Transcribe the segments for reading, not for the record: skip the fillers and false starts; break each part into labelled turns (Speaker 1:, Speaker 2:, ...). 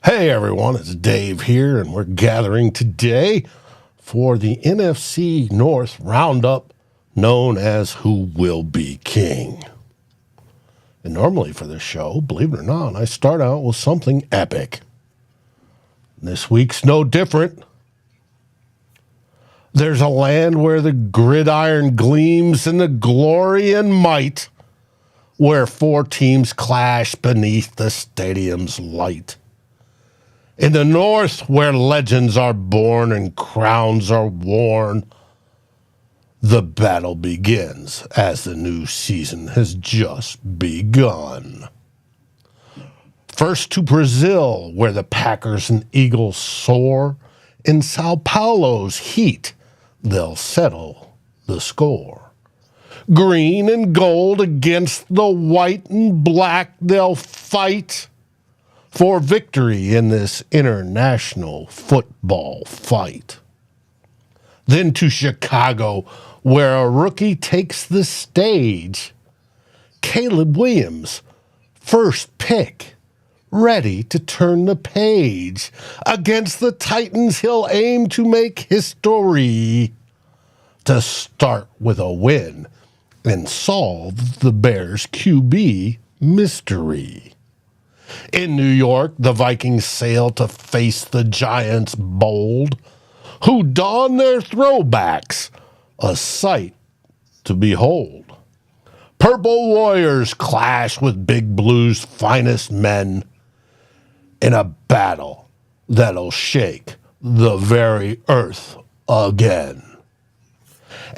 Speaker 1: Hey everyone, it's Dave here, and we're gathering today for the NFC North roundup known as Who Will Be King. And normally for this show, believe it or not, I start out with something epic. This week's no different. There's a land where the gridiron gleams in the glory and might, where four teams clash beneath the stadium's light. In the North, where legends are born and crowns are worn, the battle begins as the new season has just begun. First to Brazil, where the Packers and Eagles soar. In São Paulo's heat, they'll settle the score. Green and gold against the white and black, they'll fight for victory in this international football fight. Then to Chicago, where a rookie takes the stage. Caleb Williams, first pick, ready to turn the page. Against the Titans, he'll aim to make history, to start with a win and solve the Bears' QB mystery. In New York, the Vikings sail to face the Giants bold, who don their throwbacks, a sight to behold. Purple Warriors clash with Big Blue's finest men in a battle that'll shake the very earth again.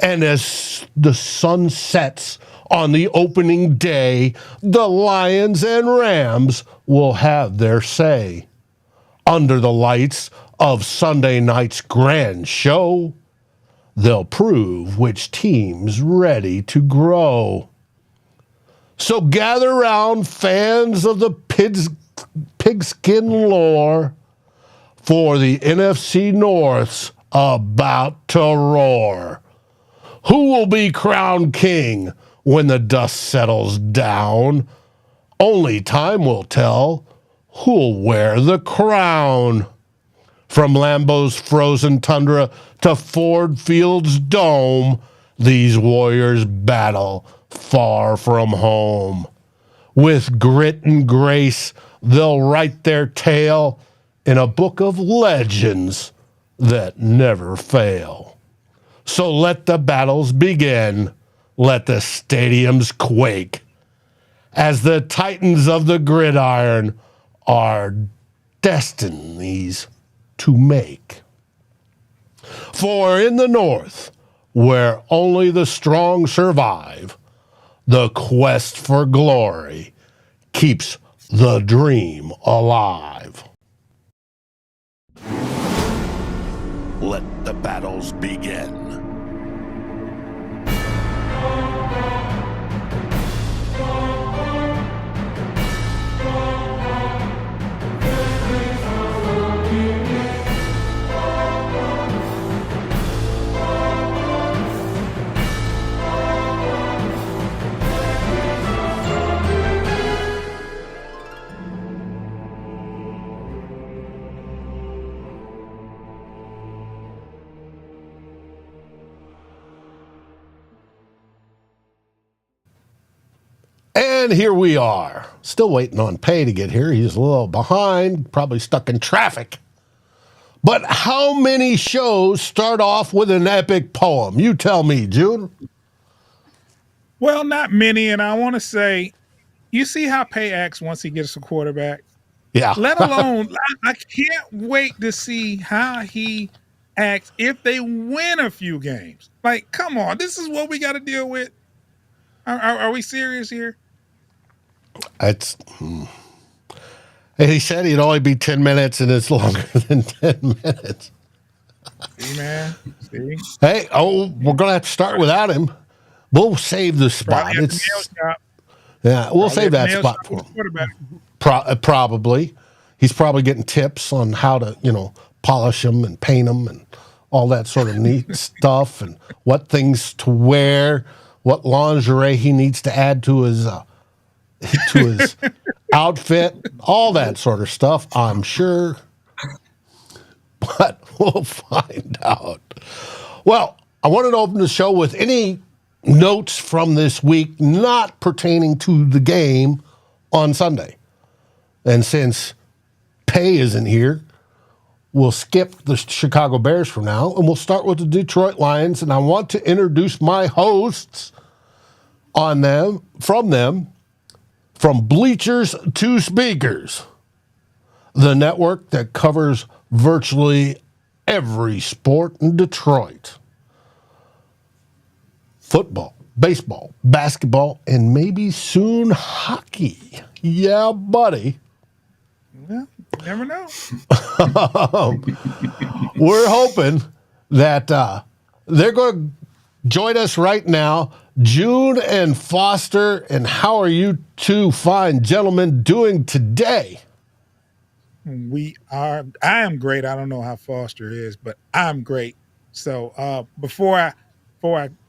Speaker 1: And as the sun sets on the opening day, the Lions and Rams will have their say. Under the lights of Sunday night's grand show, they'll prove which team's ready to grow. So gather round, fans of the pigskin lore, for the NFC North's about to roar. Who will be crowned king when the dust settles down? Only time will tell who'll wear the crown. From Lambeau's frozen tundra to Ford Field's dome, these warriors battle far from home. With grit and grace, they'll write their tale in a book of legends that never fail. So let the battles begin. Let the stadiums quake, as the titans of the gridiron are destinies to make. For in the North, where only the strong survive, the quest for glory keeps the dream alive. Let the battles begin. And here we are, still waiting on Pay to get here. He's a little behind, probably stuck in traffic. But how many shows start off with an epic poem? You tell me, June.
Speaker 2: Well, not many, and I want to say, you see how Pay acts once he gets a quarterback?
Speaker 1: Yeah.
Speaker 2: Let alone, I can't wait to see how he acts if they win a few games. Like, come on, this is what we got to deal with. Are we serious here?
Speaker 1: He said he'd only be 10 minutes, and it's longer than 10 minutes.
Speaker 2: See, man. See?
Speaker 1: Hey, we're going to have to start without him. We'll save the spot. We'll save that spot for him. Probably. He's probably getting tips on how to, polish them and paint them and all that sort of neat stuff, and what things to wear, what lingerie he needs to add to his outfit. all that sort of stuff, I'm sure. But we'll find out. Well, I wanted to open the show with any notes from this week not pertaining to the game on Sunday. And since Pay isn't here, we'll skip the Chicago Bears for now, and we'll start with the Detroit Lions. And I want to introduce my hosts from Bleachers to Speakers, the network that covers virtually every sport in Detroit. Football, baseball, basketball, and maybe soon hockey. Yeah, buddy.
Speaker 2: Well, you never know.
Speaker 1: We're hoping that they're going to join us right now. June and Foster, and how are you two fine gentlemen doing today?
Speaker 2: I am great. I don't know how Foster is, but I'm great. So before I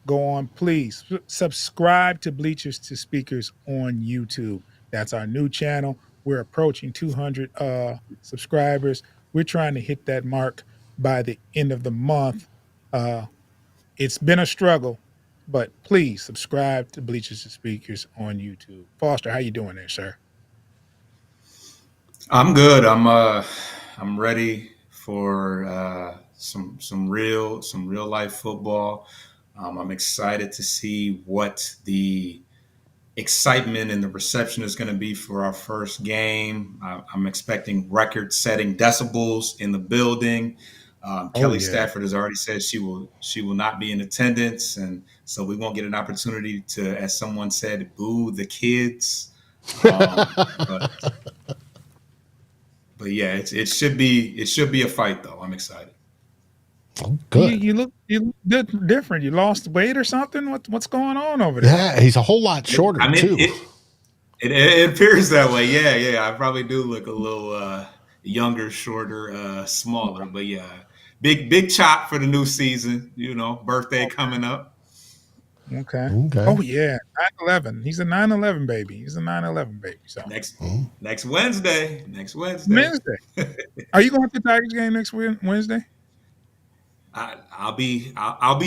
Speaker 2: go on, please subscribe to Bleachers to Speakers on YouTube. That's our new channel. We're approaching 200 subscribers. We're trying to hit that mark by the end of the month. It's been a struggle, but please subscribe to Bleachers to Speakers on YouTube. Foster, how you doing there, sir?
Speaker 3: I'm good. I'm ready for some real life football. I'm excited to see what the excitement and the reception is going to be for our first game. I'm expecting record-setting decibels in the building. Kelly Stafford has already said she will not be in attendance, and so we won't get an opportunity to, as someone said, boo the kids. But yeah, it should be a fight though. I'm excited.
Speaker 1: Oh, good.
Speaker 2: You look different. You lost weight or something? What's going on over there?
Speaker 1: Yeah, he's a whole lot shorter too.
Speaker 3: It appears that way. Yeah. I probably do look a little younger, shorter, smaller. But yeah, big chop for the new season. Birthday coming up.
Speaker 2: Okay. Oh yeah, 9/11. He's a 9/11 baby. So
Speaker 3: next Wednesday.
Speaker 2: Wednesday. Are you going to the Tigers game next Wednesday?
Speaker 3: I'll be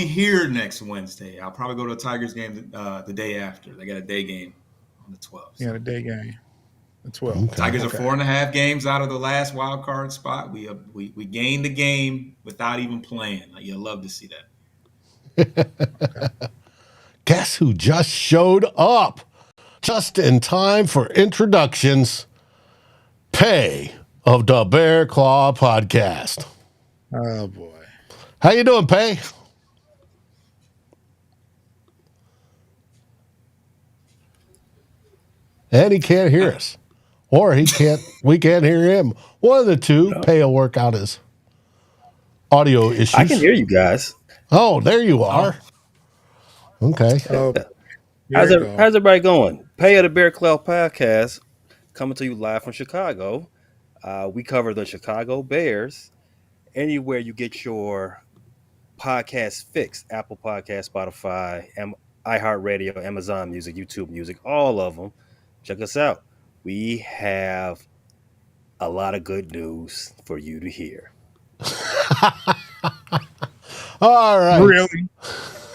Speaker 3: here next Wednesday. I'll probably go to a Tigers game the day after. They got a day game on the 12th.
Speaker 2: Yeah, the day game. The 12th.
Speaker 3: Okay. Tigers are 4.5 games out of the last wild card spot. We gained the game without even playing. You'll love to see that.
Speaker 1: Okay. Guess who just showed up? Just in time for introductions. Pay of the Bear Claw Podcast.
Speaker 2: Oh boy.
Speaker 1: How you doing, Pay? And he can't hear us. Or we can't hear him. One of the two. No. Pay will work out his audio issues.
Speaker 4: I can hear you guys.
Speaker 1: Oh, there you are. Okay.
Speaker 4: How's everybody going? Pay of the Bear Claw Podcast coming to you live from Chicago. We cover the Chicago Bears anywhere you get your podcast fix. Apple Podcast, Spotify, iHeartRadio, Amazon Music, YouTube Music, all of them. Check us out. We have a lot of good news for you to hear.
Speaker 1: All right.
Speaker 2: Really?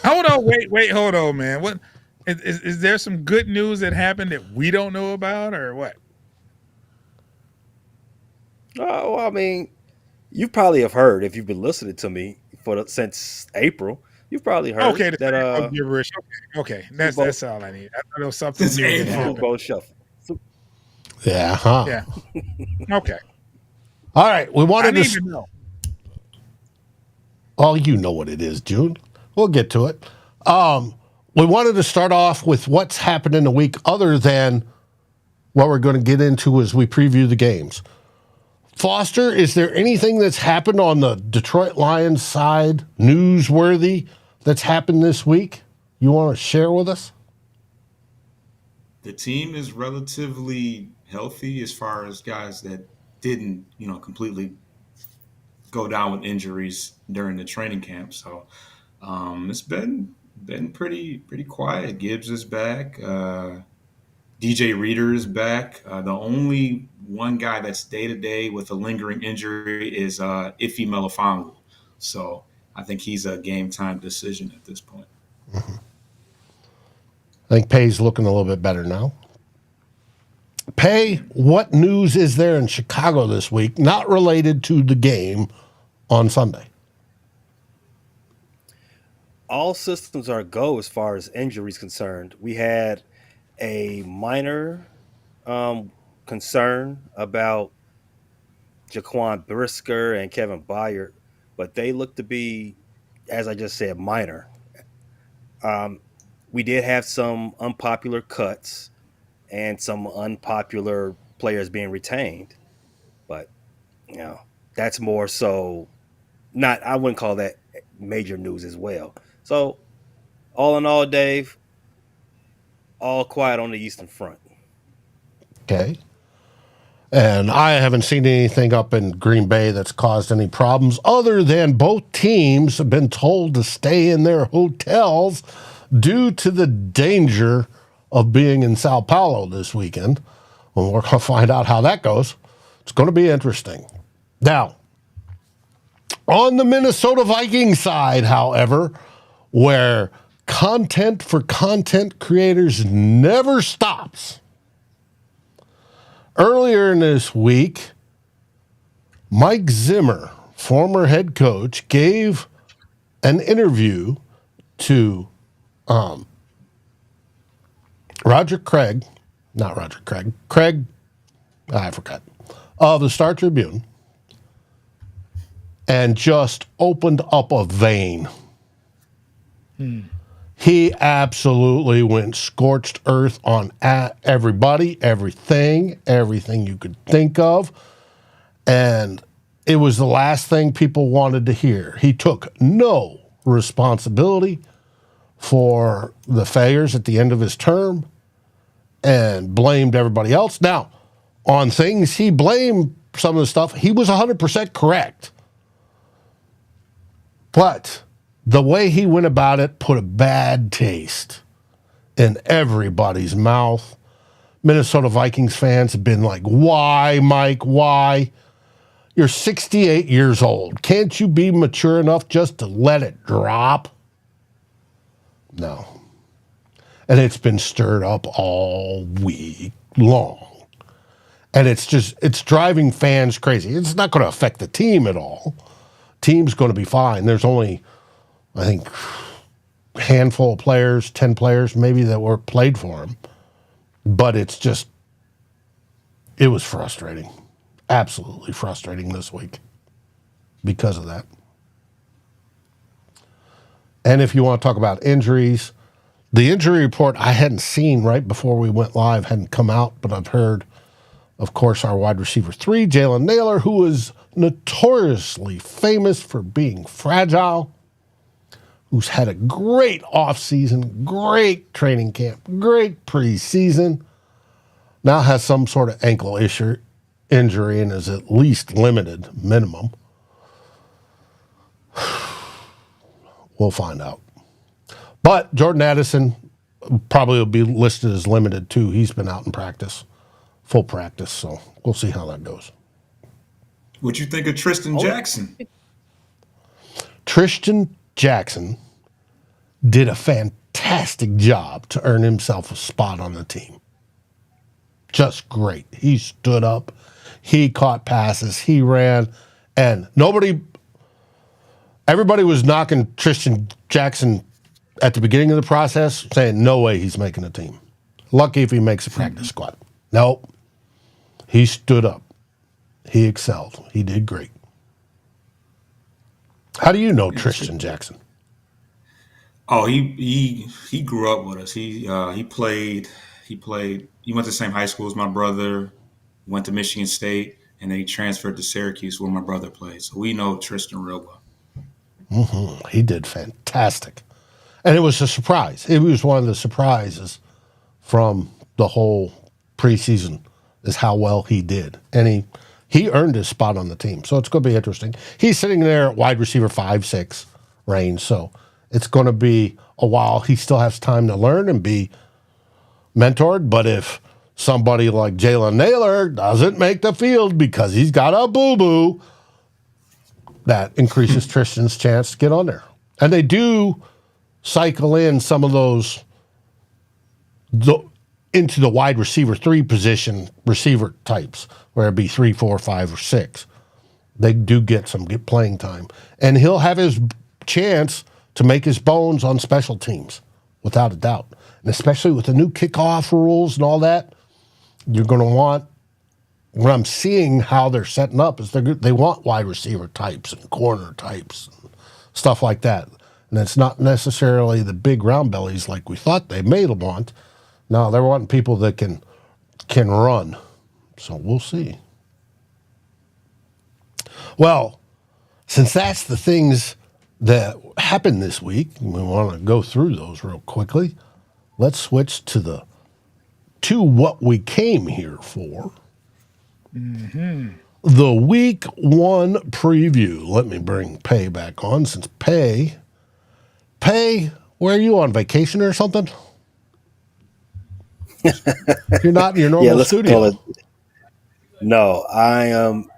Speaker 2: Hold on, wait, hold on, man. What is there some good news that happened that we don't know about, or what?
Speaker 4: Oh, well, I mean, you probably have heard if you've been listening to me since April. You've probably heard that.
Speaker 2: Okay, that's all I need. I thought it was something new.
Speaker 4: Super Bowl shuffle.
Speaker 1: Yeah. Huh.
Speaker 2: Yeah. Okay.
Speaker 1: All right. We wanted
Speaker 2: to know.
Speaker 1: Oh, you know what it is, June. We'll get to it. We wanted to start off with what's happened in the week other than what we're going to get into as we preview the games. Foster, is there anything that's happened on the Detroit Lions side, newsworthy, that's happened this week you want to share with us?
Speaker 3: The team is relatively healthy as far as guys that didn't, completely go down with injuries during the training camp. So it's been pretty quiet. Gibbs is back. DJ Reader is back. The only one guy that's day-to-day with a lingering injury is Ife Melifonwu. So I think he's a game-time decision at this point.
Speaker 1: Mm-hmm. I think Pay's looking a little bit better now. Pay, what news is there in Chicago this week, not related to the game on Sunday?
Speaker 4: All systems are go as far as injuries concerned. We had a minor concern about Jaquan Brisker and Kevin Byard, but they look to be, as I just said, minor. We did have some unpopular cuts and some unpopular players being retained, but that's more so not. I wouldn't call that major news as well. So, all in all, Dave, all quiet on the Eastern Front.
Speaker 1: Okay. And I haven't seen anything up in Green Bay that's caused any problems other than both teams have been told to stay in their hotels due to the danger of being in São Paulo this weekend. Well, we're going to find out how that goes. It's going to be interesting. Now, on the Minnesota Vikings side, however, where content for content creators never stops, earlier in this week, Mike Zimmer, former head coach, gave an interview to Craig, I forgot, of the Star Tribune, and just opened up a vein. He absolutely went scorched earth on everybody, everything you could think of. And it was the last thing people wanted to hear. He took no responsibility for the failures at the end of his term and blamed everybody else. Now, on things he blamed some of the stuff, he was 100% correct. But the way he went about it put a bad taste in everybody's mouth. Minnesota Vikings fans have been like, why, Mike, why? You're 68 years old. Can't you be mature enough just to let it drop? No. And it's been stirred up all week long. And it's driving fans crazy. It's not going to affect the team at all. Team's going to be fine. There's only, I think, a handful of players, 10 players maybe that were played for him. But it was frustrating. Absolutely frustrating this week because of that. And if you want to talk about injuries, the injury report I hadn't seen right before we went live, hadn't come out, but I've heard, of course, our wide receiver 3, Jalen Naylor, who is notoriously famous for being fragile, who's had a great offseason, great training camp, great preseason, now has some sort of ankle injury and is at least limited, minimum. We'll find out. But Jordan Addison probably will be listed as limited too. He's been out in practice, full practice, so we'll see how that goes.
Speaker 3: What'd you think of Tristan Jackson?
Speaker 1: Tristan Jackson did a fantastic job to earn himself a spot on the team. Just great. He stood up, he caught passes, he ran, and everybody was knocking Tristan Jackson at the beginning of the process, saying no way he's making a team. Lucky if he makes a practice squad. Nope. He stood up. He excelled. He did great. How do you know Tristan Jackson?
Speaker 3: Oh, he grew up with us. He played. He went to the same high school as my brother. Went to Michigan State, and then he transferred to Syracuse, where my brother played. So we know Tristan real well.
Speaker 1: Mm-hmm. He did fantastic, and it was a surprise. It was one of the surprises from the whole preseason is how well he did, and he earned his spot on the team. So it's going to be interesting. He's sitting there at wide receiver 5-6 range, so it's going to be a while. He still has time to learn and be mentored, but if somebody like Jalen Naylor doesn't make the field because he's got a boo-boo, that increases Tristan's chance to get on there. And they do cycle in some of those into the wide receiver 3 position receiver types, where it'd be 3, 4, 5, or 6. They do get playing time. And he'll have his chance to make his bones on special teams, without a doubt. And especially with the new kickoff rules and all that, you're going to want, what I'm seeing how they're setting up is they want wide receiver types and corner types and stuff like that. And it's not necessarily the big round bellies like we thought they may want. No, they're wanting people that can run. So we'll see. Well, since that's the things that happened this week, and we want to go through those real quickly, let's switch to what we came here for. Mm-hmm. The week 1 preview. Let me bring Pay back on, since Pay, where are you, on vacation or something? You're not in your normal studio.
Speaker 4: No, I am.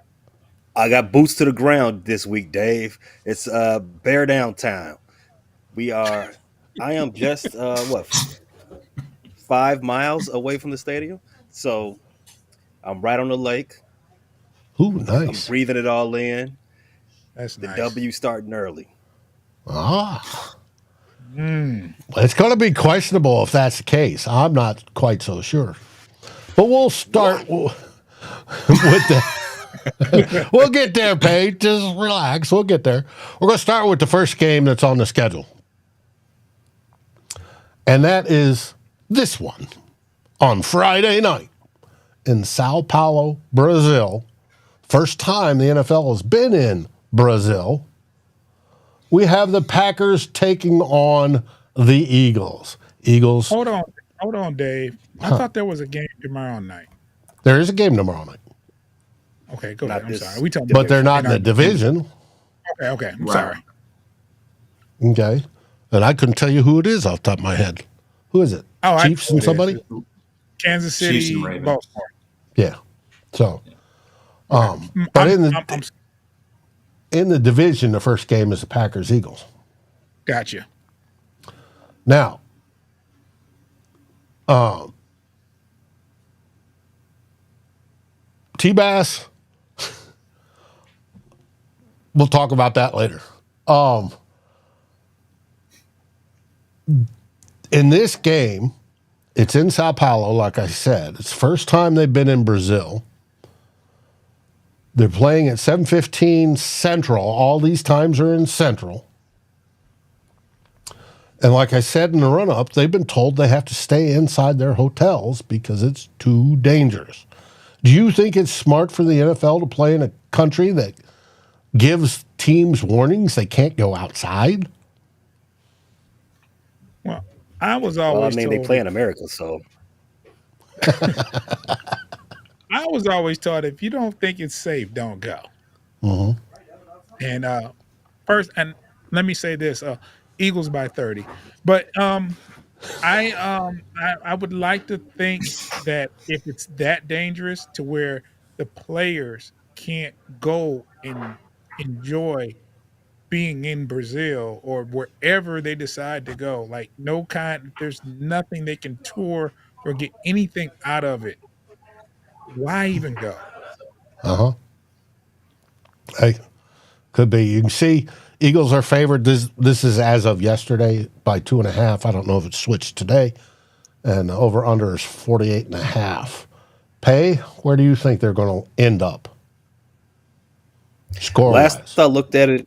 Speaker 4: I got boots to the ground this week, Dave. It's bear down time. I am just 5 miles away from the stadium, so I'm right on the lake.
Speaker 1: Ooh, nice.
Speaker 4: I'm breathing it all in.
Speaker 2: That's
Speaker 4: the
Speaker 2: nice.
Speaker 4: W starting early.
Speaker 1: It's going to be questionable if that's the case. I'm not quite so sure. But we'll start with that. We'll get there, Paige. Just relax. We'll get there. We're going to start with the first game that's on the schedule. And that is this one on Friday night in São Paulo, Brazil. First time the NFL has been in Brazil. We have the Packers taking on the Eagles.
Speaker 2: Hold on, Dave. I thought there was a game tomorrow night.
Speaker 1: There is a game tomorrow night.
Speaker 2: Okay, go ahead. I'm sorry.
Speaker 1: But they're not in the division.
Speaker 2: Okay. I'm sorry.
Speaker 1: Okay. And I couldn't tell you who it is off the top of my head. Who is it? Chiefs and somebody?
Speaker 2: Kansas City,
Speaker 3: Chiefs and Ravens.
Speaker 2: Baltimore.
Speaker 1: Yeah. So, but in the division, the first game is the Packers-Eagles.
Speaker 2: Gotcha.
Speaker 1: Now, T-Bass, we'll talk about that later. In this game, it's in Sao Paulo, like I said. It's the first time they've been in Brazil. They're playing at 7:15 Central. All these times are in Central. And like I said in the run-up, they've been told they have to stay inside their hotels because it's too dangerous. Do you think it's smart for the NFL to play in a country that gives teams warnings they can't go outside?
Speaker 2: Well, I was always
Speaker 4: told, they play in America, so.
Speaker 2: I was always taught if you don't think it's safe, don't go.
Speaker 1: Mm-hmm.
Speaker 2: And first, and let me say this: Eagles by 30. But I would like to think that if it's that dangerous to where the players can't go and enjoy being in Brazil or wherever they decide to go, like there's nothing they can tour or get anything out of it. Why even go?
Speaker 1: Hey, could be. You can see Eagles are favored. This is as of yesterday by 2.5. I don't know if it's switched today. And over under is 48.5. Pay, where do you think they're going to end up? Score-wise.
Speaker 4: Last I looked at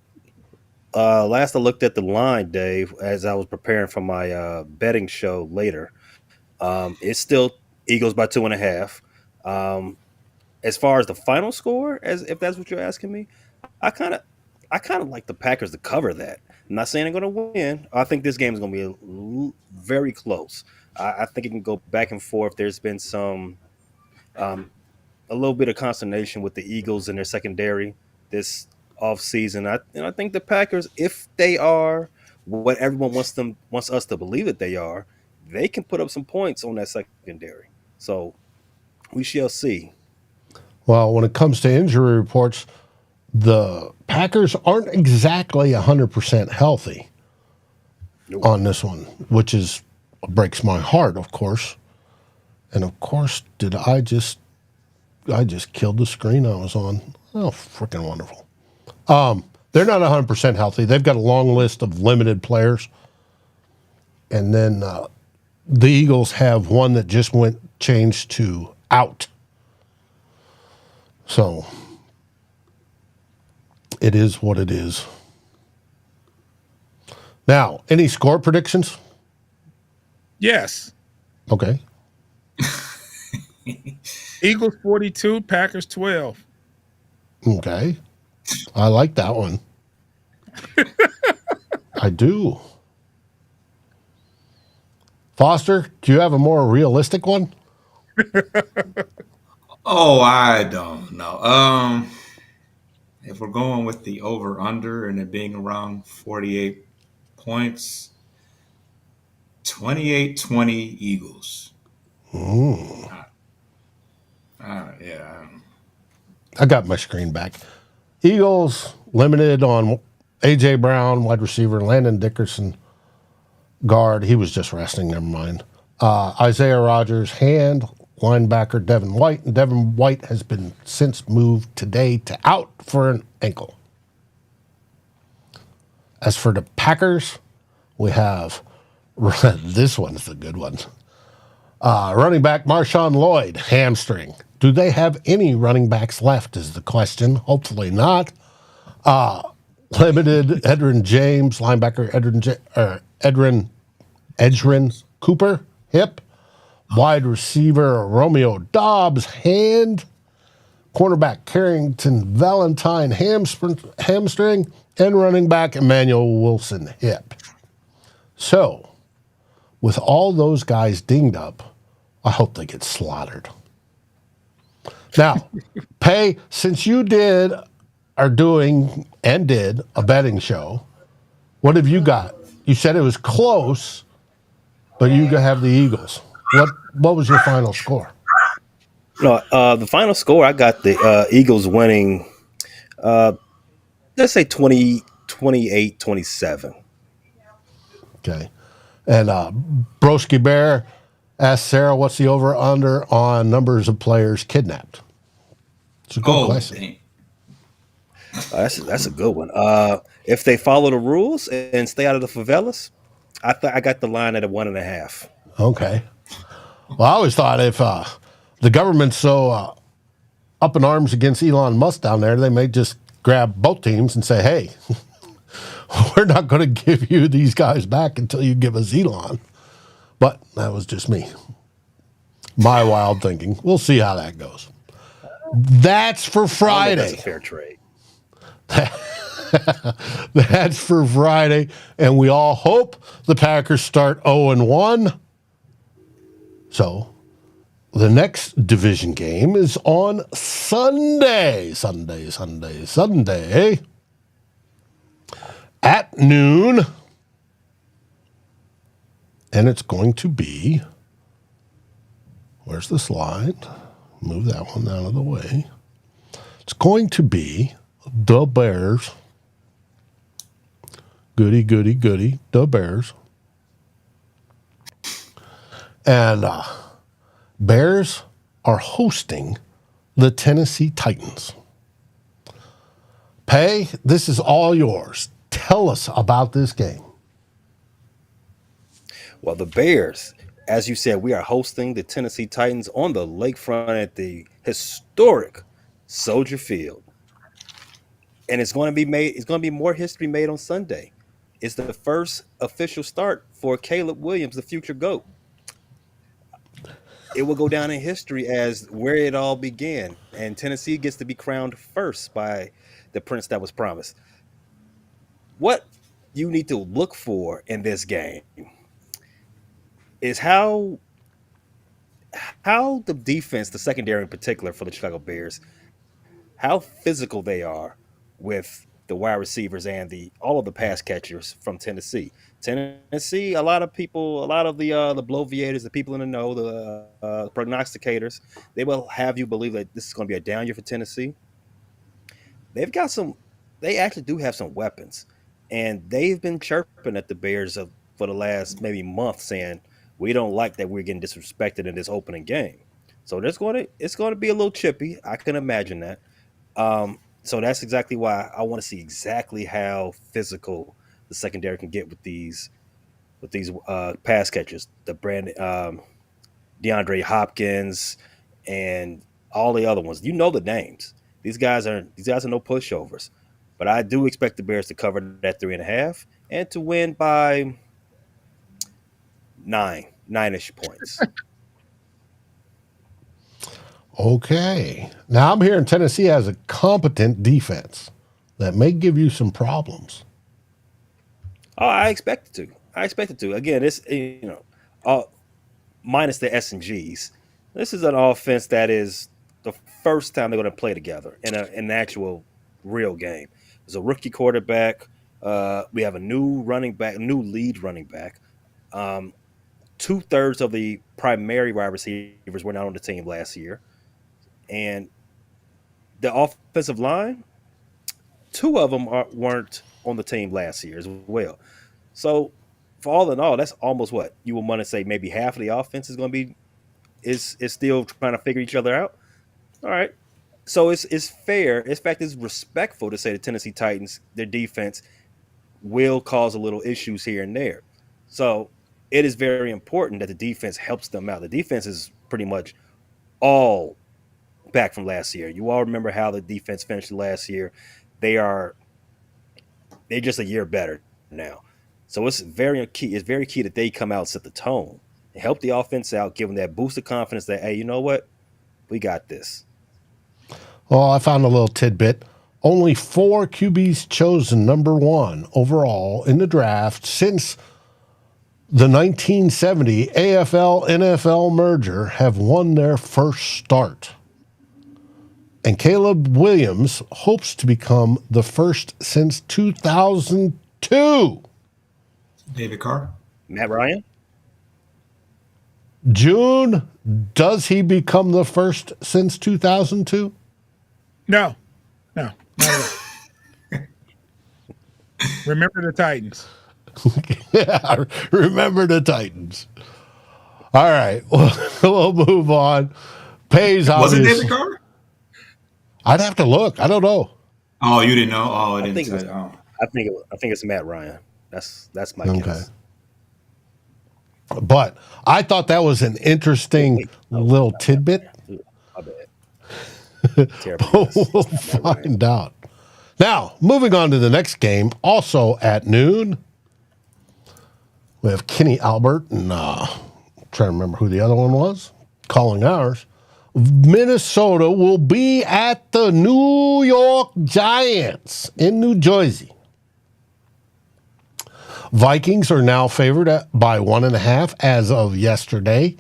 Speaker 4: the line, Dave, as I was preparing for my betting show later. It's still Eagles by 2.5. As far as the final score, if that's what you're asking me, I kind of like the Packers to cover that. I'm not saying they're going to win. I think this game is going to be very close. I think it can go back and forth. There's been some a little bit of consternation with the Eagles and their secondary this offseason. I think the Packers, if they are what everyone wants us to believe that they are, they can put up some points on that secondary. So We shall see.
Speaker 1: Well, when it comes to injury reports, the Packers aren't exactly 100% healthy
Speaker 4: Nope.
Speaker 1: on this one, which breaks my heart, of course. And of course, I just killed the screen I was on. Oh, freaking wonderful. They're not 100% healthy. They've got a long list of limited players. And then the Eagles have one that just changed to out. So it is what it is. Now, any score predictions?
Speaker 2: Yes.
Speaker 1: Okay.
Speaker 2: Eagles 42, Packers 12.
Speaker 1: Okay. I like that one. I do. Foster, do you have a more realistic one?
Speaker 3: Oh, I don't know. If we're going with the over under and it being around 48 points, 28-20 Eagles. Yeah.
Speaker 1: I got my screen back. Eagles limited on A.J. Brown, wide receiver, Landon Dickerson, guard. He was just resting, never mind. Isaiah Rodgers, hand, linebacker Devin White. And Devin White has been since moved today to out for an ankle. As for the Packers, we have, this one's the good one. Running back Marshawn Lloyd, hamstring. Do they have any running backs left is the question. Hopefully not. Limited Edrin James, linebacker Edrin Cooper, hip. Wide receiver Romeo Dobbs, hand. Cornerback Carrington Valentine, hamstring. And running back Emmanuel Wilson, hip. So, with all those guys dinged up, I hope they get slaughtered. Now, Pay, since you did a betting show, what have you got? You said it was close, but you have the Eagles. What was your final score?
Speaker 4: No, the final score, I got the Eagles winning, let's say 28, 27.
Speaker 1: Okay. And Broski Bear asked Sarah, what's the over-under on numbers of players kidnapped? It's a good question.
Speaker 3: Dang.
Speaker 4: That's a good one. If they follow the rules and stay out of the favelas, I got the line at a 1.5.
Speaker 1: Okay. Well, I always thought if the government's so up in arms against Elon Musk down there, they may just grab both teams and say, hey, we're not going to give you these guys back until you give us Elon. But that was just me. My wild thinking. We'll see how that goes. That's for Friday.
Speaker 4: That's a fair trade.
Speaker 1: That's for Friday. And we all hope the Packers start 0-1. So the next division game is on Sunday at noon. And it's going to be, where's the slide? Move that one out of the way. It's going to be the Bears. Goody, the Bears. And Bears are hosting the Tennessee Titans. Pay, this is all yours. Tell us about this game.
Speaker 4: Well, the Bears, as you said, we are hosting the Tennessee Titans on the lakefront at the historic Soldier Field. And it's going to be more history made on Sunday. It's the first official start for Caleb Williams, the future GOAT. It will go down in history as where it all began. And Tennessee gets to be crowned first by the prince that was promised. What you need to look for in this game is how the defense, the secondary in particular for the Chicago Bears, how physical they are with the the wide receivers and all of the pass catchers from Tennessee. Tennessee, a lot of the bloviators, the people in the know, the prognosticators, they will have you believe that this is going to be a down year for Tennessee. They actually do have some weapons, and they've been chirping at the Bears for the last maybe month, saying we don't like that we're getting disrespected in this opening game. So it's going to be a little chippy. I can imagine that. So that's exactly why I want to see exactly how physical the secondary can get with these pass catchers, the DeAndre Hopkins and all the other ones. You know the names. These guys are no pushovers. But I do expect the Bears to cover that 3.5 and to win by 9-ish points.
Speaker 1: Okay. Now I'm hearing Tennessee has a competent defense that may give you some problems.
Speaker 4: Oh, I expect it to. Again, it's minus the S and Gs. This is an offense that is the first time they're going to play together in an actual real game. There's a rookie quarterback. We have a new lead running back. 2/3 of the primary wide receivers were not on the team last year. And the offensive line, 2 of them weren't on the team last year as well. So, for all in all, that's almost what you would want to say. Maybe half of the offense is going to be is still trying to figure each other out. All right, so it's fair. In fact, it's respectful to say the Tennessee Titans, their defense will cause a little issues here and there. So it is very important that the defense helps them out. The defense is pretty much all back from last year. You all remember how the defense finished last year. They're just a year better now. So it's very key. It's very key that they come out and set the tone and help the offense out, give them that boost of confidence that, hey, you know what? We got this.
Speaker 1: Well, I found a little tidbit. Only 4 QBs chosen number 1 overall in the draft since the 1970 AFL-NFL merger have won their first start. And Caleb Williams hopes to become the first since 2002.
Speaker 3: David Carr?
Speaker 4: Matt Ryan?
Speaker 1: June, does he become the first since 2002?
Speaker 2: No. Not at all. Remember the Titans.
Speaker 1: Yeah, remember the Titans. All right, we'll move on. Pays
Speaker 3: Was it
Speaker 1: obvious.
Speaker 3: David Carr?
Speaker 1: I'd have to look. I don't know.
Speaker 3: Oh, you didn't know? Oh,
Speaker 4: I think it's Matt Ryan. That's my guess.
Speaker 1: But I thought that was an interesting little tidbit.
Speaker 4: My bad. Terrible.
Speaker 1: We'll find out. Now, moving on to the next game, also at noon, we have Kenny Albert and trying to remember who the other one was, calling ours. Minnesota will be at the New York Giants in New Jersey. Vikings are now favored by 1.5 as of yesterday.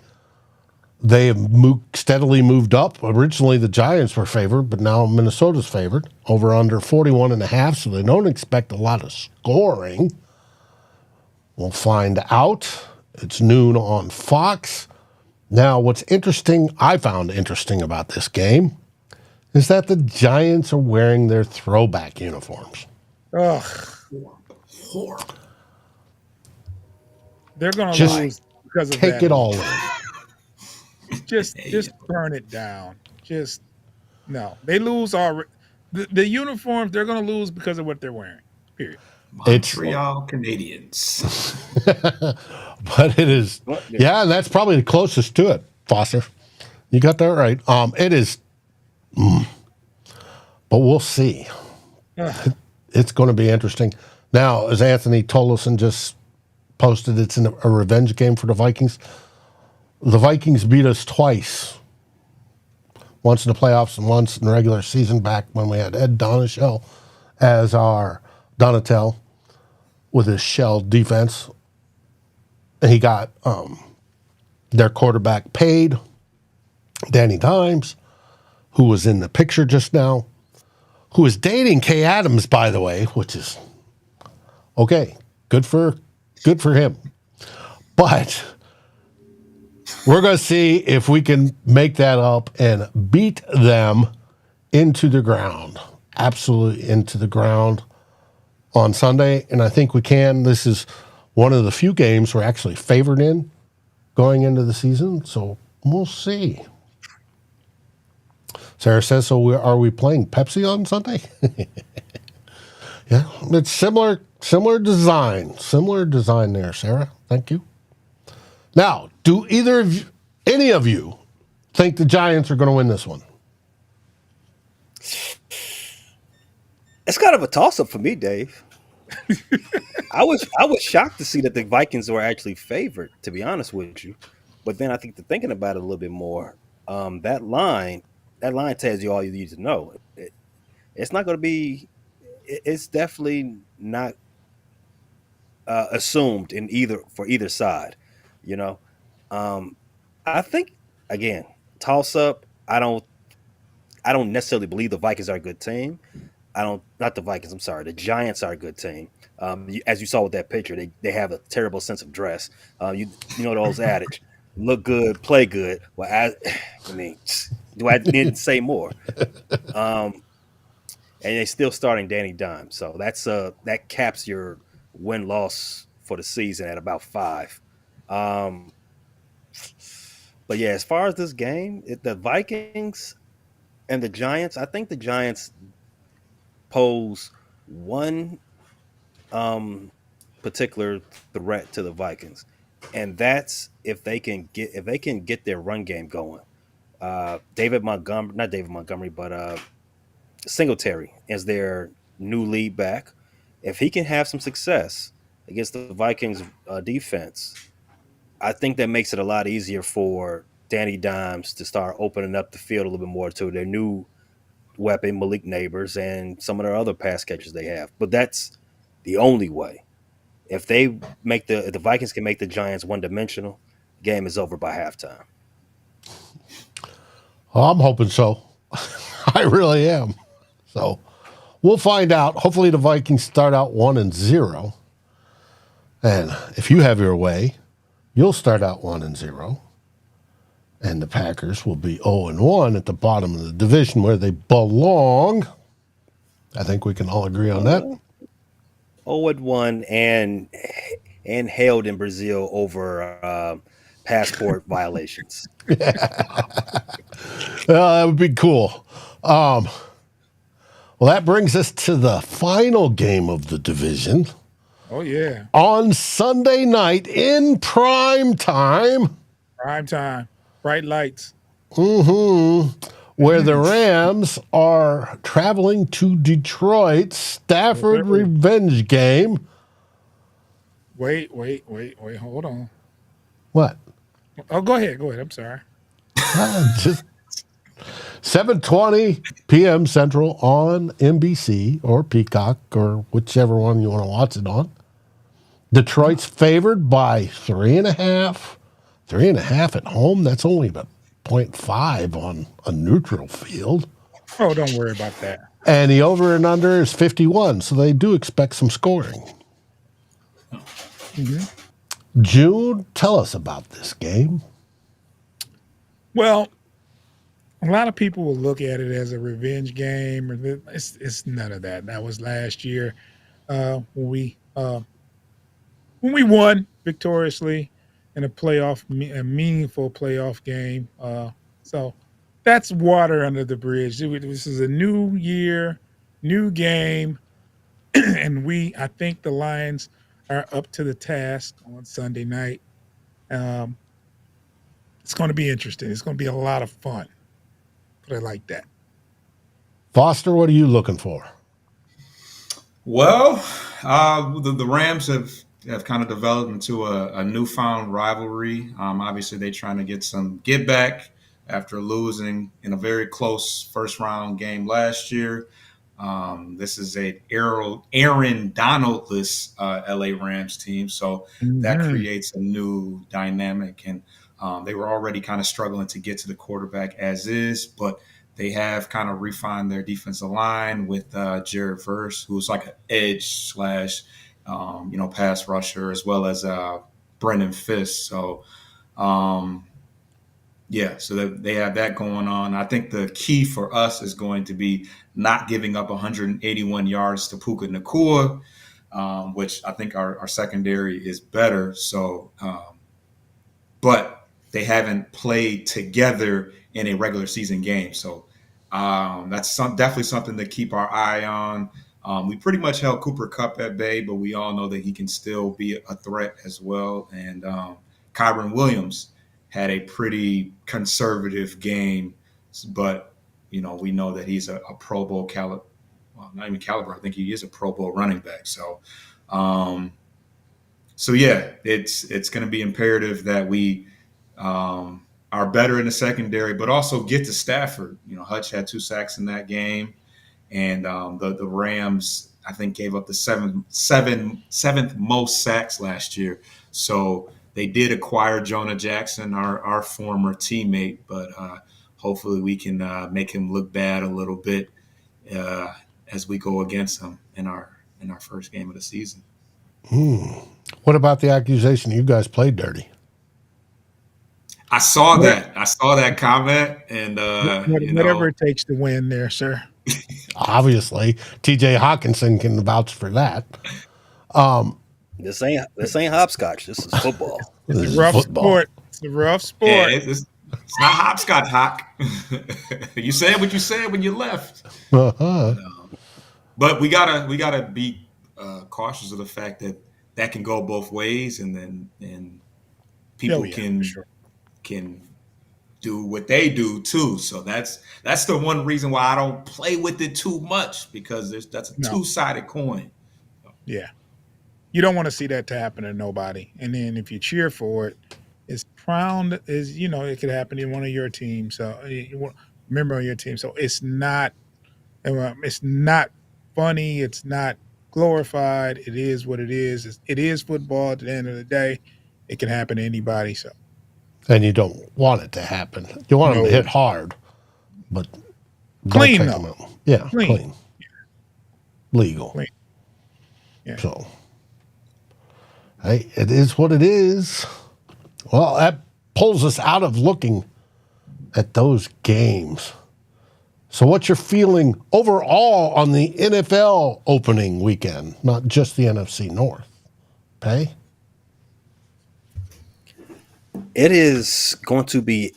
Speaker 1: They have steadily moved up. Originally, the Giants were favored, but now Minnesota's favored. Over under 41.5, so they don't expect a lot of scoring. We'll find out. It's noon on Fox. Now, what's I found interesting about this game is that the Giants are wearing their throwback uniforms.
Speaker 2: Ugh.
Speaker 3: Horrible.
Speaker 2: They're going to lose because of that.
Speaker 1: Take it all in.
Speaker 2: Just burn it down. No. They lose already. The uniforms, they're going to lose because of what they're wearing. Period.
Speaker 3: Montreal Canadiens.
Speaker 1: But it is, yeah, and that's probably the closest to it, Foster. You got that right. It is, but we'll see. It's going to be interesting. Now, as Anthony Tolleson just posted, it's a revenge game for the Vikings. The Vikings beat us twice. Once in the playoffs and once in the regular season back when we had Ed Donatell as our Donatel with his shell defense. And he got their quarterback paid, Danny Dimes, who was in the picture just now, who is dating Kay Adams, by the way, which is okay, good for him. But we're going to see if we can make that up and beat them into the ground, absolutely into the ground on Sunday. And I think we can. This is one of the few games we're actually favored in going into the season. So we'll see. Sarah says, so are we playing Pepsi on Sunday? Yeah, it's similar design. Similar design there, Sarah. Thank you. Now, do any of you think the Giants are going to win this one?
Speaker 4: It's kind of a toss-up for me, Dave. I was shocked to see that the Vikings were actually favored, to be honest with you. But then I think that thinking about it a little bit more, that line tells you all you need to know. It's not going to be. It's definitely not assumed for either side. You know, I think again toss up. I don't necessarily believe the Vikings are a good team. Not the Vikings. I'm sorry. The Giants are a good team. As you saw with that picture, they have a terrible sense of dress. You know those adage, look good, play good. Well, I mean, do I need to say more? And they're still starting Danny Dimes, so that caps your win-loss for the season at about 5. But yeah, as far as this game, the Vikings and the Giants, I think the Giants pose one particular threat to the Vikings, and that's if they can get their run game going. Not David Montgomery, but Singletary as their new lead back. If he can have some success against the Vikings defense, I think that makes it a lot easier for Danny Dimes to start opening up the field a little bit more to their new weapon, Malik Neighbors, and some of their other pass catchers they have. But that's the only way. If the Vikings can make the Giants one dimensional, the game is over by halftime.
Speaker 1: I'm hoping so. I really am. So we'll find out. Hopefully the Vikings start out 1-0. And if you have your way, you'll start out 1-0. And the Packers will be 0-1 at the bottom of the division where they belong. I think we can all agree on that.
Speaker 4: 0-1 and held in Brazil over passport violations.
Speaker 1: That would be cool. Well, that brings us to the final game of the division.
Speaker 2: Oh, yeah.
Speaker 1: On Sunday night in prime time.
Speaker 2: Prime time. Bright lights.
Speaker 1: Where the Rams are traveling to Detroit. Stafford revenge game.
Speaker 2: Wait. Hold on.
Speaker 1: What?
Speaker 2: Oh, go ahead. I'm sorry.
Speaker 1: Just 7:20 p.m. Central on NBC or Peacock or whichever one you want to watch it on. Detroit's favored by 3.5. 3.5 at home. That's only about 0.5 on a neutral field.
Speaker 2: Oh, don't worry about that.
Speaker 1: And the over and under is 51, so they do expect some scoring. June, tell us about this game.
Speaker 2: Well, a lot of people will look at it as a revenge game. It's none of that. That was last year when we won victoriously in a meaningful playoff game. So that's water under the bridge. This is a new year, new game, and I think the Lions are up to the task on Sunday night. It's going to be interesting. It's going to be a lot of fun. Put it like that.
Speaker 1: Foster, what are you looking for?
Speaker 3: Well, the Rams have kind of developed into a newfound rivalry. Obviously, they're trying to get some get back after losing in a very close first round game last year. This is a Aaron Donald-less LA Rams team, so that creates a new dynamic. And they were already kind of struggling to get to the quarterback as is, but they have kind of refined their defensive line with Jared Verse, who's like an edge slash, pass rusher, as well as Brendan Fisk. So, so they have that going on. I think the key for us is going to be not giving up 181 yards to Puka Nacua, which I think our secondary is better. So, but they haven't played together in a regular season game. So that's definitely something to keep our eye on. We pretty much held Cooper Kupp at bay, but we all know that he can still be a threat as well. And Kyron Williams had a pretty conservative game, but we know that he's a Pro Bowl caliber. Well, not even caliber. I think he is a Pro Bowl running back. So, it's going to be imperative that we are better in the secondary, but also get to Stafford. Hutch had 2 sacks in that game, and the Rams, I think, gave up the seventh most sacks last year. So they did acquire Jonah Jackson, our former teammate, but hopefully we can make him look bad a little bit as we go against him in our first game of the season.
Speaker 1: What about the accusation you guys played dirty?
Speaker 3: I saw that. I saw that comment, and
Speaker 2: whatever it takes to win there, sir.
Speaker 1: Obviously, TJ Hawkinson can vouch for that.
Speaker 4: This ain't hopscotch. This is football.
Speaker 2: It's a rough sport. It's a rough sport.
Speaker 3: Yeah, it's not hopscotch, Hawk. You said what you said when you left. But we gotta be cautious of the fact that can go both ways, and people can do what they do too. So that's the one reason why I don't play with it too much, because that's a two-sided coin.
Speaker 2: Yeah. You don't want to see that to happen to nobody. And then if you cheer for it, it's proud is, it could happen in one of your teams. So member on your team. So it's not funny. It's not glorified. It is what it is. It is football at the end of the day. It can happen to anybody. So.
Speaker 1: And you don't want it to happen. You want them to hit hard, but
Speaker 2: clean though.
Speaker 1: Yeah, clean. Legal.
Speaker 2: Clean. Yeah.
Speaker 1: So, hey, it is what it is. Well, that pulls us out of looking at those games. So what's your feeling overall on the NFL opening weekend, not just the NFC North? Pay?
Speaker 4: It is going to be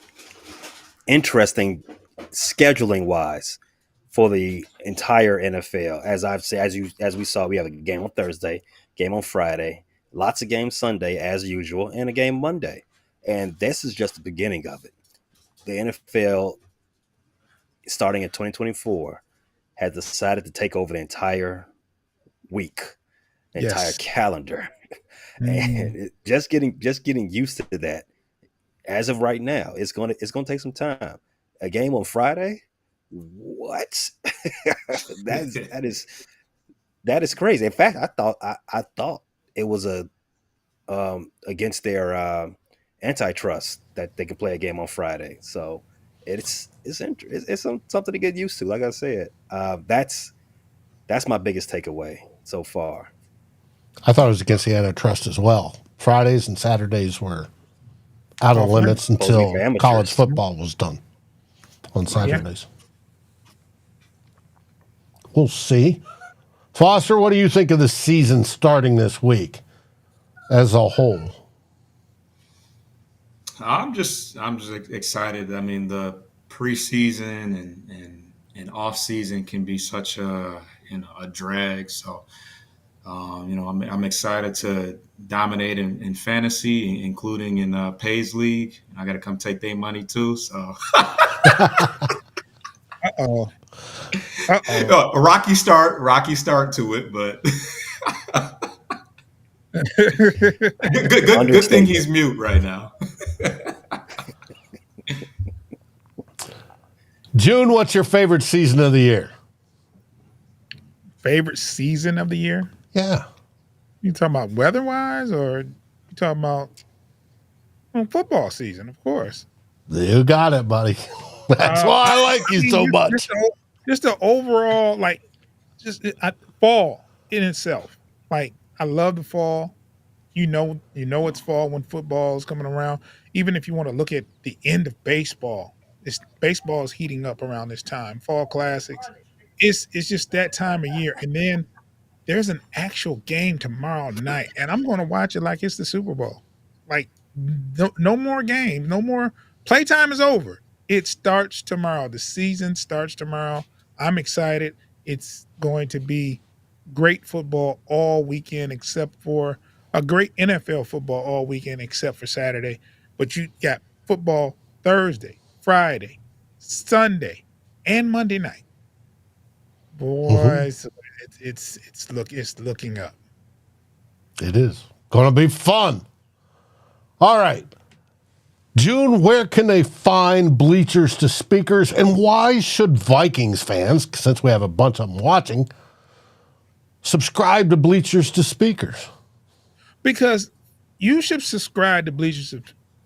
Speaker 4: interesting scheduling wise for the entire NFL. As I've said, as we saw, we have a game on Thursday, game on Friday, lots of games Sunday as usual, and a game Monday. And this is just the beginning of it. The NFL, starting in 2024, has decided to take over the entire week, the entire calendar. And just getting used to that. As of right now, it's going to take some time. A game on Friday? What? that is crazy. In fact, I thought it was against their antitrust that they could play a game on Friday. So it's something to get used to. Like I said, that's my biggest takeaway so far.
Speaker 1: I thought it was against the antitrust as well. Fridays and Saturdays were out of limits until college football was done on Saturdays. We'll see. Foster, what do you think of the season starting this week as a whole?
Speaker 3: I'm just excited. I mean, the preseason and off season can be such a drag. So, I'm excited to dominate in fantasy, including in Pay's league. I got to come take their money too. So, rocky start to it, but good thing he's mute right now.
Speaker 2: June, what's your favorite season of the year? Favorite season of the year?
Speaker 1: Yeah.
Speaker 2: You talking about weather-wise, or you talking about football season? Of course.
Speaker 1: You got it, buddy. That's why I like you so much.
Speaker 2: Just the overall, like, fall in itself. Like, I love the fall. You know it's fall when football is coming around. Even if you want to look at the end of baseball, baseball is heating up around this time. Fall classics. It's just that time of year. And then there's an actual game tomorrow night, and I'm going to watch it like it's the Super Bowl. Like, no more games, no more playtime is over. It starts tomorrow. The season starts tomorrow. I'm excited. It's going to be great football all weekend, except for a great NFL football all weekend, except for Saturday. But you got football Thursday, Friday, Sunday, and Monday night. Boy, it's looking up.
Speaker 1: It is going to be fun. All right. June, where can they find Bleachers to Speakers, and why should Vikings fans, since we have a bunch of them watching, subscribe to Bleachers to Speakers?
Speaker 2: Because you should subscribe to Bleachers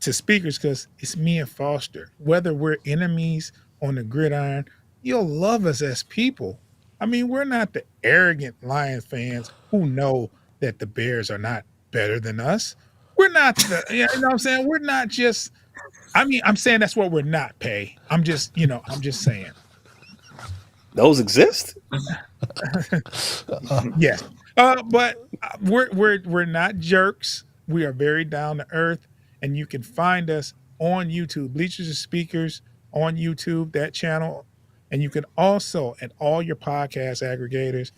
Speaker 2: to Speakers because it's me and Foster. Whether we're enemies on the gridiron, you'll love us as people. I mean, we're not the arrogant Lions fans who know that the Bears are not better than us. We're not you know what I'm saying? We're not just, I mean, I'm saying that's what we're not, Pay. I'm just saying.
Speaker 4: Those exist?
Speaker 2: Yes. But we're not jerks. We are very down to earth, and you can find us on YouTube, Bleachers to Speakers on YouTube, that channel. And you can also, at all your podcast aggregators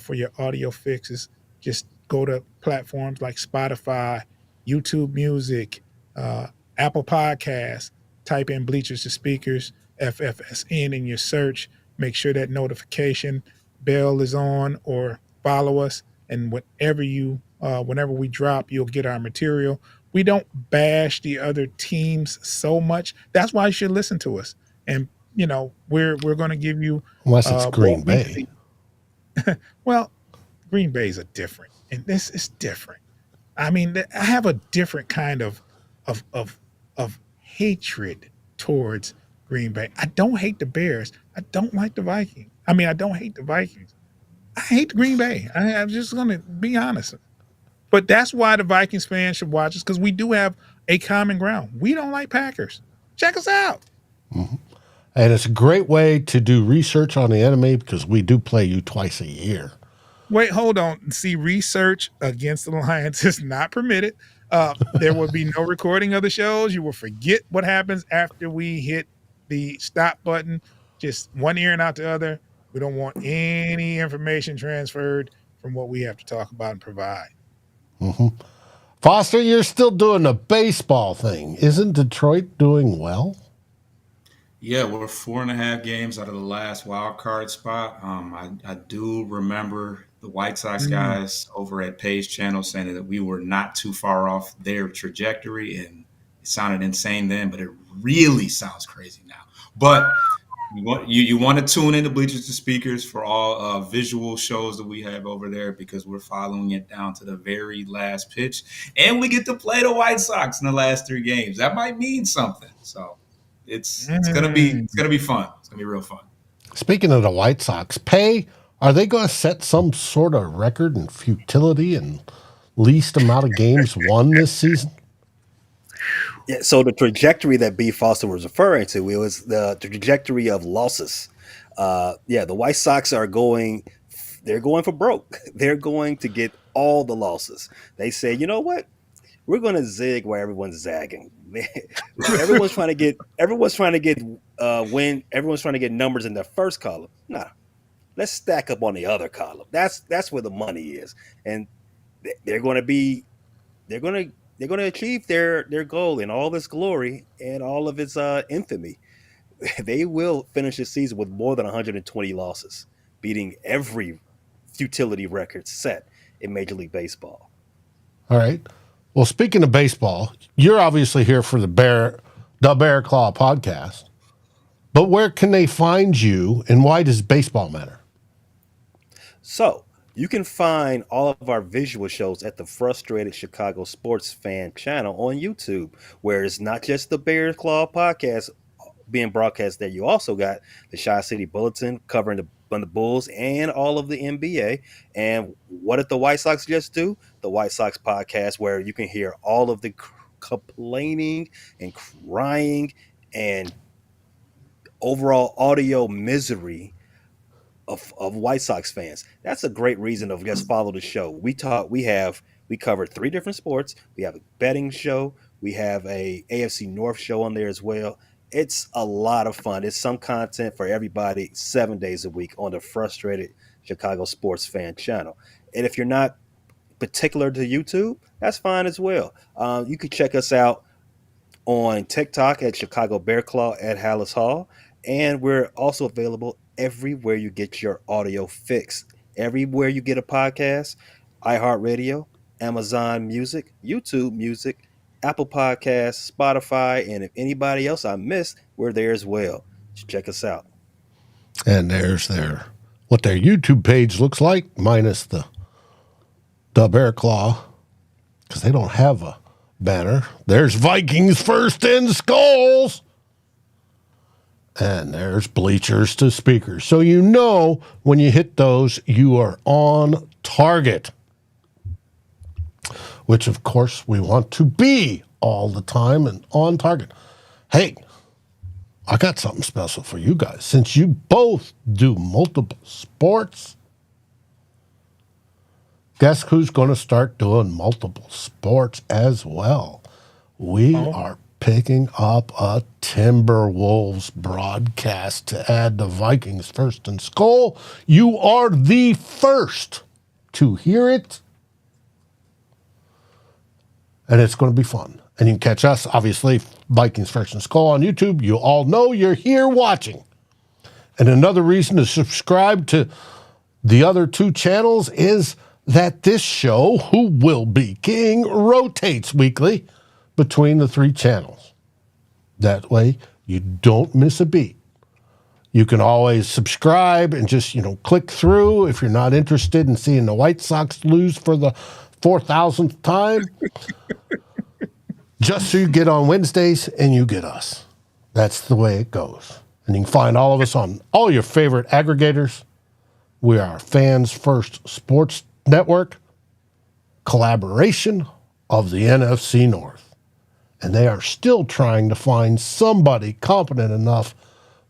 Speaker 2: for your audio fixes, just go to platforms like Spotify, YouTube Music, Apple Podcasts, type in Bleachers to Speakers, FFSN in your search. Make sure that notification bell is on, or follow us. And whenever we drop, you'll get our material. We don't bash the other teams so much. That's why you should listen to us. And we're going to give you,
Speaker 1: unless it's Green Bay.
Speaker 2: Well, Green Bay's a different, and this is different. I mean, I have a different kind of hatred towards Green Bay. I don't hate the Bears. I don't like the Vikings. I mean, I don't hate the Vikings. I hate Green Bay. I'm just going to be honest. But that's why the Vikings fans should watch us, because we do have a common ground. We don't like Packers. Check us out.
Speaker 1: Mm-hmm. And it's a great way to do research on the enemy, because we do play you twice a year.
Speaker 2: Wait, hold on. See, research against the Lions is not permitted. There will be no recording of the shows. You will forget what happens after we hit the stop button. Just one ear and out the other. We don't want any information transferred from what we have to talk about and provide.
Speaker 1: Mm-hmm. Foster, you're still doing the baseball thing. Isn't Detroit doing well?
Speaker 3: Yeah, we're 4.5 games out of the last wild card spot. I do remember the White Sox guys over at Page Channel saying that we were not too far off their trajectory, and it sounded insane then, but it really sounds crazy now. But you want to tune into Bleachers to Speakers for all visual shows that we have over there, because we're following it down to the very last pitch, and we get to play the White Sox in the last 3 games. That might mean something. So it's gonna be fun. It's gonna be real fun.
Speaker 1: Speaking of the White Sox, are they going to set some sort of record in futility and least amount of games won this season?
Speaker 4: Yeah, so the trajectory that B. Foster was referring to, it was the trajectory of losses. The White Sox they're going for broke. They're going to get all the losses. They say, you know what? We're going to zig where everyone's zagging. Everyone's trying to get win. Everyone's trying to get numbers in their first column. Nah, let's stack up on the other column. That's where the money is, and they're going to achieve their goal in all its glory and all of its infamy. They will finish the season with more than 120 losses, beating every futility record set in Major League Baseball.
Speaker 1: All right. Well, speaking of baseball, you're obviously here for the Bear Claw podcast. But where can they find you, and why does baseball matter?
Speaker 4: So you can find all of our visual shows at the Frustrated Chicago Sports Fan channel on YouTube, where it's not just the Bear Claw podcast, being broadcast there. You also got the Chi City Bulletin covering the Bulls and all of the NBA. And what did the White Sox just do? The White Sox podcast, where you can hear all of the complaining and crying and overall audio misery of White Sox fans. That's a great reason to just follow the show. We covered 3 different sports. We have a betting show. We have a AFC North show on there as well. It's a lot of fun. It's some content for everybody 7 days a week on the Frustrated Chicago Sports Fan channel. And if you're not particular to YouTube, that's fine as well. You can check us out on TikTok at Chicago Bear Claw at Hallis Hall. And we're also available everywhere you get your audio fix. Everywhere you get a podcast, iHeartRadio, Amazon Music, YouTube Music, Apple Podcasts, Spotify, and if anybody else I missed, we're there as well. Check us out.
Speaker 1: And there's what their YouTube page looks like, minus the Bear Claw, because they don't have a banner. There's Vikings First and SKOLs. And there's Bleachers to Speakers. So you know when you hit those, you are on target. Which, of course, we want to be all the time and on target. Hey, I got something special for you guys. Since you both do multiple sports, guess who's going to start doing multiple sports as well? We are picking up a Timberwolves broadcast to add the Vikings First and SKOL. You are the first to hear it. And it's going to be fun. And you can catch us, obviously, Vikings First and SKOL on YouTube. You all know you're here watching. And another reason to subscribe to the other 2 channels is that this show, Who Will Be King, rotates weekly between the 3 channels. That way, you don't miss a beat. You can always subscribe and just, click through if you're not interested in seeing the White Sox lose for the 4,000th time. Just so you get on Wednesdays and you get us. That's the way it goes. And you can find all of us on all your favorite aggregators. We are Fans First Sports Network, collaboration of the NFC North. And they are still trying to find somebody competent enough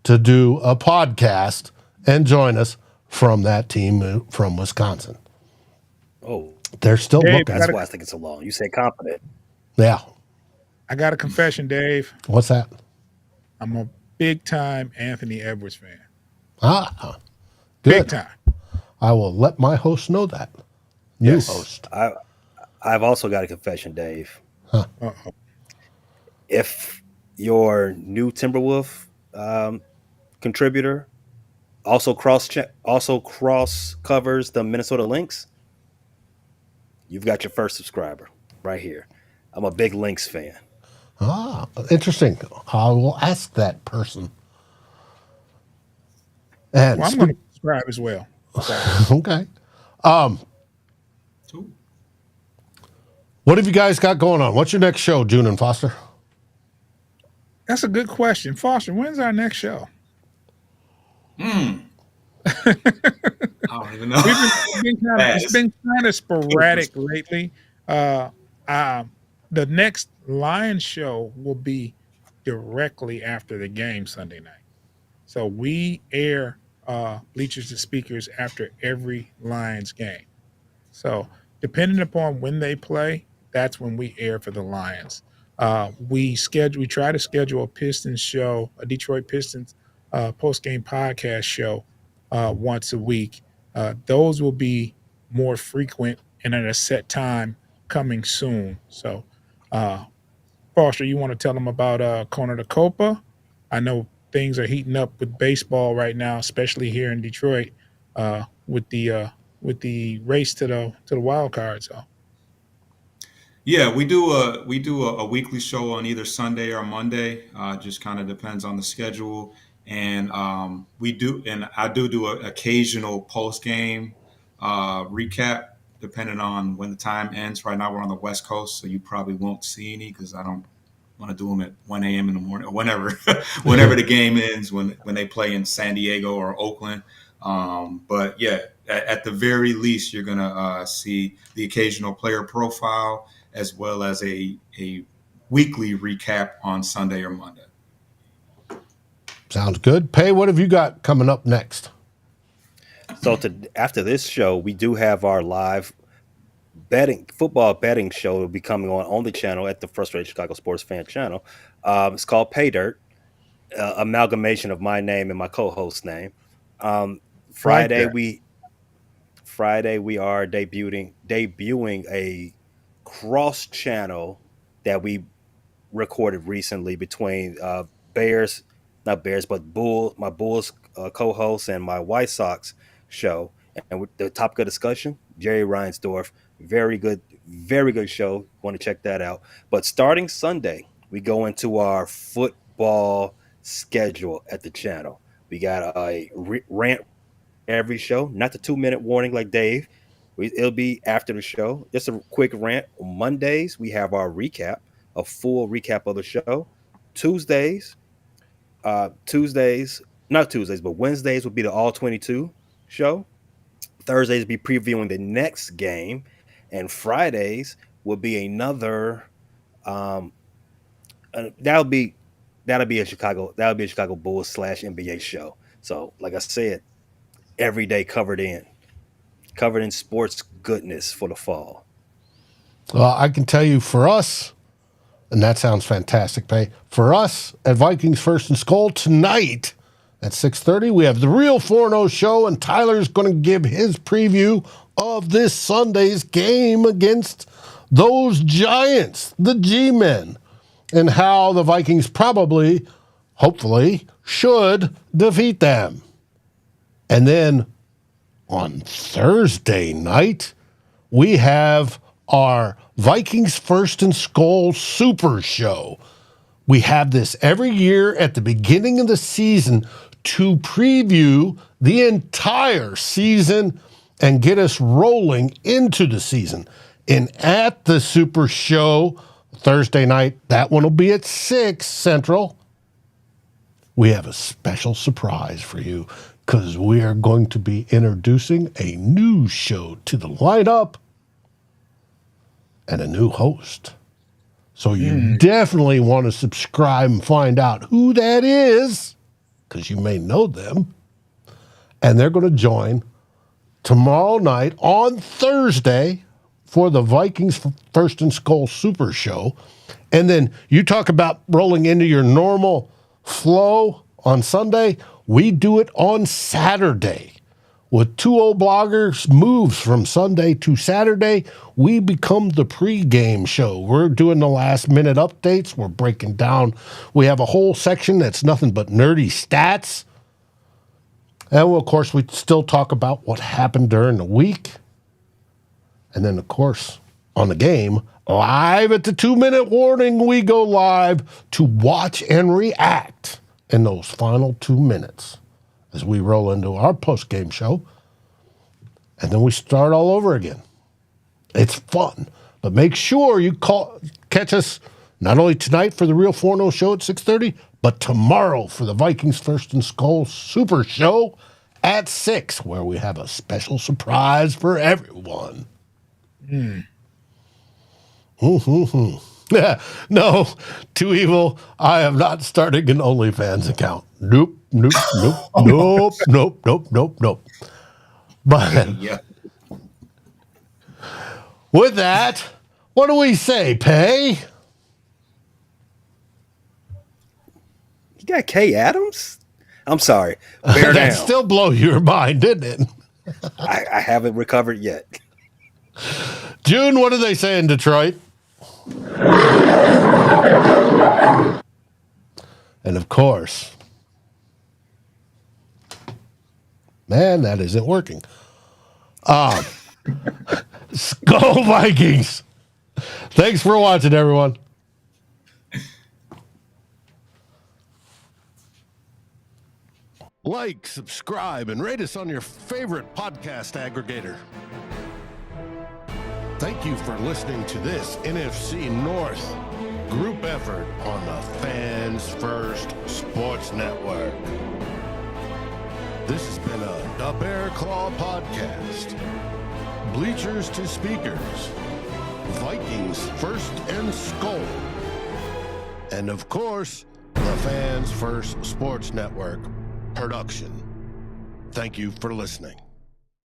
Speaker 1: to do a podcast and join us from that team from Wisconsin.
Speaker 4: Oh,
Speaker 1: they're still looking.
Speaker 4: That's why I think it's so long. You say competent.
Speaker 1: Yeah.
Speaker 2: I got a confession, Dave.
Speaker 1: What's that?
Speaker 2: I'm a big-time Anthony Edwards fan.
Speaker 1: Good.
Speaker 2: Big time.
Speaker 1: I will let my host know that. New host.
Speaker 4: I've also got a confession, Dave.
Speaker 1: Huh.
Speaker 2: Uh-oh.
Speaker 4: If your new Timberwolf contributor also cross covers the Minnesota Lynx, you've got your first subscriber right here. I'm a big Lynx fan.
Speaker 1: Interesting. I will ask that person. And
Speaker 2: I'm going to subscribe as well.
Speaker 1: Okay. What have you guys got going on? What's your next show, June and Foster?
Speaker 2: That's a good question. Foster, when's our next show?
Speaker 3: I don't even know.
Speaker 2: It's been kind of sporadic lately. The next Lions show will be directly after the game Sunday night. So we air Bleachers to Speakers after every Lions game. So depending upon when they play, that's when we air for the Lions. We try to schedule a Pistons show, a Detroit Pistons post-game podcast show once a week. Those will be more frequent and at a set time coming soon. So, Foster, you want to tell them about Corner the Copa? I know things are heating up with baseball right now, especially here in Detroit, with the race to the wild card. So.
Speaker 3: Yeah, we do a weekly show on either Sunday or Monday. Just kind of depends on the schedule, and I do an occasional post game recap depending on when the time ends. Right now we're on the West Coast, so you probably won't see any because I don't want to do them at 1 a.m. in the morning or whenever the game ends, when they play in San Diego or Oakland. But yeah, at the very least, you're going to see the occasional player profile as well as a weekly recap on Sunday or Monday.
Speaker 1: Sounds good. Pay, what have you got coming up next?
Speaker 4: So after this show, we do have our live football betting show will be coming on the channel at the Frustrated Chicago Sports Fan channel. It's called Pay Dirt, amalgamation of my name and my co-host name. Friday we are debuting a cross channel that we recorded recently between my Bulls co-host and my White Sox show. And with the topic of discussion, Jerry Reinsdorf, very good show. Want to check that out. But starting Sunday, we go into our football schedule at the channel. We got a rant every show, not the 2-minute warning like Dave. It'll be after the show. Just a quick rant. On Mondays, we have our recap, a full recap of the show. Wednesdays will be the All 22 show. Thursdays will be previewing the next game, and Fridays will be another. That'll be a Chicago Bulls / NBA show. So, like I said, every day covered in sports goodness for the fall.
Speaker 1: Well, I can tell you for us, and that sounds fantastic, Pay. For us at Vikings First and SKOL tonight at 6:30, we have the Real 4-0 show, and Tyler's going to give his preview of this Sunday's game against those Giants, the G-Men, and how the Vikings probably, hopefully, should defeat them. And then on Thursday night, we have our Vikings First and SKOL Super Show. We have this every year at the beginning of the season to preview the entire season and get us rolling into the season. And at the Super Show Thursday night, that one will be at 6 Central. We have a special surprise for you because we are going to be introducing a new show to the lineup and a new host. So you definitely want to subscribe and find out who that is, because you may know them. And they're going to join tomorrow night on Thursday for the Vikings First and SKOL Super Show. And then you talk about rolling into your normal flow on Sunday. We do it on Saturday. With 2 old bloggers moves from Sunday to Saturday, we become the pregame show. We're doing the last minute updates. We're breaking down. We have a whole section that's nothing but nerdy stats. And of course, we still talk about what happened during the week. And then, of course, on the game, live at the 2-minute warning, we go live to watch and react in those final 2 minutes as we roll into our post-game show. And then we start all over again. It's fun. But make sure you catch us not only tonight for the Real 4-0 show at 6:30, but tomorrow for the Vikings First and SKOL Super Show at 6, where we have a special surprise for everyone. No, too evil. I am not starting an OnlyFans account. Nope. But with that, what do we say, Pay?
Speaker 4: You got Kay Adams? I'm sorry. Bear
Speaker 1: that
Speaker 4: down.
Speaker 1: Still blow your mind, didn't it?
Speaker 4: I haven't recovered yet.
Speaker 1: June, what do they say in Detroit? And of course, man, that isn't working. SKOL Vikings. Thanks for watching, everyone. Like, subscribe, and rate us on your favorite podcast aggregator. Thank you for listening to this NFC North group effort on the Fans First Sports Network. This has been a The Bear Claw Podcast. Bleachers to Speakers. Vikings First and SKOL. And of course, the Fans First Sports Network production. Thank you for listening.